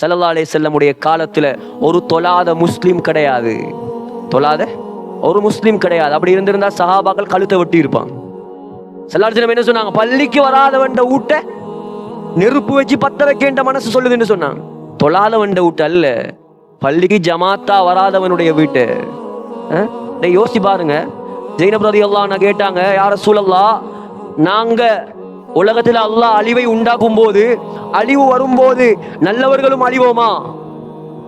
ஸல்லல்லாஹு அலைஹி வஸல்லமுடைய காலத்துல ஒரு தொழாத முஸ்லீம் கிடையாது. தொழாத ஒரு முஸ்லீம் கிடையாது. அப்படி இருந்திருந்தா சஹாபாக்கள் கழுத்தை வெட்டி இருப்பாங்க. ஸல்லல்லாஹு அலைஹி வஸல்லம் என்ன சொன்னாங்க? பள்ளிக்கு வராதவண்ட ஊட்ட நெருப்பு வச்சு பத்த வைக்கின்ற மனசு சொல்லுதுன்னு சொன்னாங்க. தொழாதவண்ட வீட்டு அல்ல, பள்ளிக்கு ஜமாத்தா வராதவனுடைய வீட்டு. யோசிச்சு பாருங்க. ஜைனப் ரலியல்லாஹு அன்ஹா கேட்டாங்க, யா ரசூலல்லாஹ், நாங்க உலகத்தில் அல்லாஹ் அழிவை உண்டாக்கும் போது, அழிவு வரும்போது நல்லவர்களும் அழிவோமா?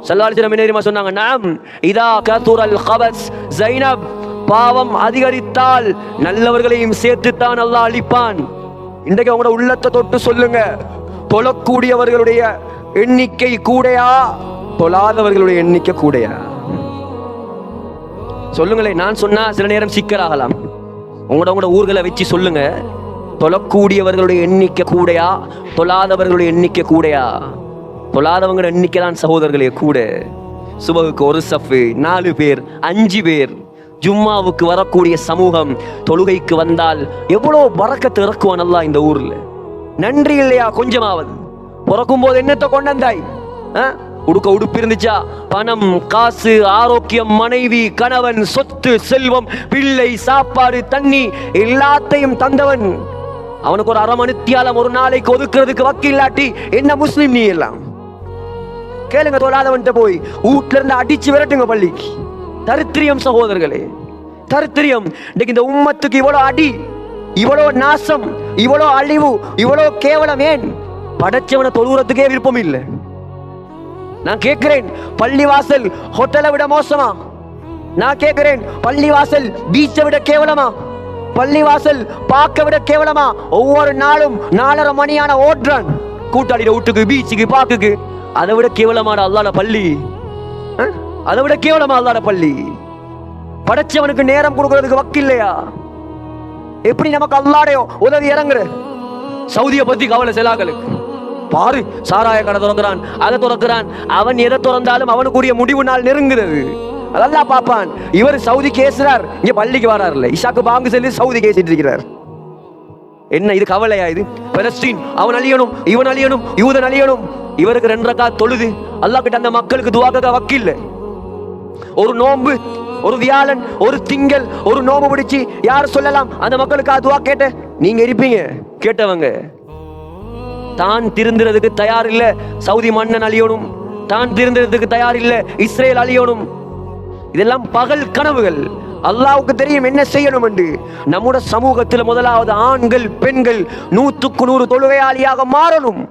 ஸல்லல்லாஹு அலைஹி வஸல்லம் என்ன தெரியுமா சொன்னாங்க? நாம் இதா கதுரல் கபஸ், ஜைனப், பாவம் அதிகரித்தால் நல்லவர்களையும் சேர்த்துத்தான் அல்லாஹ் அழிப்பான். இன்றைக்கு அவங்களோட உள்ளத்தை தொட்டு சொல்லுங்க, தொழக்கூடியவர்களுடைய எண்ணிக்கை கூடையா, தொழாதவர்களுடைய எண்ணிக்கை கூடையா? சொல்லுங்களேன். நான் சொன்னா சில நேரம் சிக்கலாகலாம். உங்களோட ஊர்களை வச்சு சொல்லுங்க, தொழக்கூடியவர்களுடைய எண்ணிக்கை கூடையா, தொழாதவர்களுடைய எண்ணிக்கை கூடையா? தொழாதவங்களோட எண்ணிக்கை தான் சகோதரர்களே கூட. சுபகுக்கு ஒரு சஃபு, 4 பேர் 5 பேர். ஜும்மாவுக்கு வரக்கூடிய சமூகம் தொழுகைக்கு வந்தால் எவ்வளவு பரக்கத்து இறக்குவான் அல்லாஹ் இந்த ஊர்ல. நன்றி இல்லையா கொஞ்சமாவது? பிறக்கும் போது என்னத்தை கொண்டாந்தாய்? உடுக்க உடுப்பு இருந்துச்சா? பணம், காசு, ஆரோக்கியம், மனைவி, கணவன், சொத்து, செல்வம், பிள்ளை, சாப்பாடு, தண்ணி எல்லாத்தையும் தந்தவன். அவனுக்கு ஒரு அரை மணித்தியாலம் ஒரு நாளைக்கு ஒதுக்குறதுக்கு வக்கில்லாட்டி என்ன முஸ்லிம் நீ? எல்லாம் கேளுங்க. தொழாதவன்ட்ட போய் வீட்டுல இருந்து அடிச்சு விரட்டுங்க பள்ளிக்கு. தரித்திரியம் சகோதரர்களே, தரித்திரியம். இன்னைக்கு இந்த உம்மத்துக்கு இவ்வளவு அடி, இவ்வளவு நாசம், இவ்வளவு அழிவு, இவ்வளவு கேவலம். ஏன்? படைச்சவனை தொழுகிறதுக்கே விருப்பம் இல்லை. நான் கேட்கிறேன், பள்ளிவாசல் ஹோட்டலை விட மோசமா? நான் கேட்கிறேன், பள்ளிவாசல் பீச்சை விட கேவலமா? பள்ளிவாசல் பார்க்க விட கேவலமா? ஒவ்வொரு நாளும் 4:30 மணியான ஓட்டுறான் கூட்டாளிட வீட்டுக்கு, பீச்சுக்கு, பார்க்குக்கு. அதை விட கேவலமான அல்லாஹ்ட பள்ளி? அதை விட கேவலமா அல்லாஹ்ட பள்ளி? படைச்சவனுக்கு நேரம் கொடுக்கறதுக்கு வக்கில்லையா? எப்படி நமக்கு அல்லாஹ்வுடைய உதவி இறங்குற? சவுதியை பத்தி கவலை செலாக்களுக்கு பாரு, சாராய கடை திறக்கிறான், அதை திறக்கிறான். அவன் எதை திறந்தாலும் அவனுக்குரிய முடிவு நாள் நெருங்குறது. அதெல்லாம் பார்ப்பான். இவர் சவுதி கேசுறார், இங்க பள்ளிக்கு வராருல்ல, இஷாக்கு பாங்கு சொல்லி சவுதி கேசிட்டு இருக்கிறார். என்ன இது கவலையா? இது பலஸ்தீன் அவன் அழியணும், இவன் அழியணும், யூதன் அழியணும். இவருக்கு 2 ரக்காத் தொழுது அல்லாஹ் கிட்ட அந்த மக்களுக்கு துஆ கேட்க வக்கில்ல. ஒரு நோன்பு, ஒரு வியாழன், ஒரு திங்கள், ஒரு நோம்பு பிடிச்சி யார் சொல்லலாம் அந்த மக்களுக்கு துஆ கேட்ட? நீங்க இருப்பீங்க கேட்டவங்க. தான் திருந்துறதுக்கு தயார் இல்ல சவுதி மன்னன் அழியணும், தான் திருந்துறதுக்கு தயார் இல்ல இஸ்ரேல் அழியணும். இதெல்லாம் பகல் கனவுகள். அல்லாஹ்வுக்கு தெரியும் என்ன செய்யணும் என்று. நம்முடைய சமூகத்தில் முதலாவது ஆண்கள் பெண்கள் 100க்கு 100 தொழுகையாளியாக மாறணும்.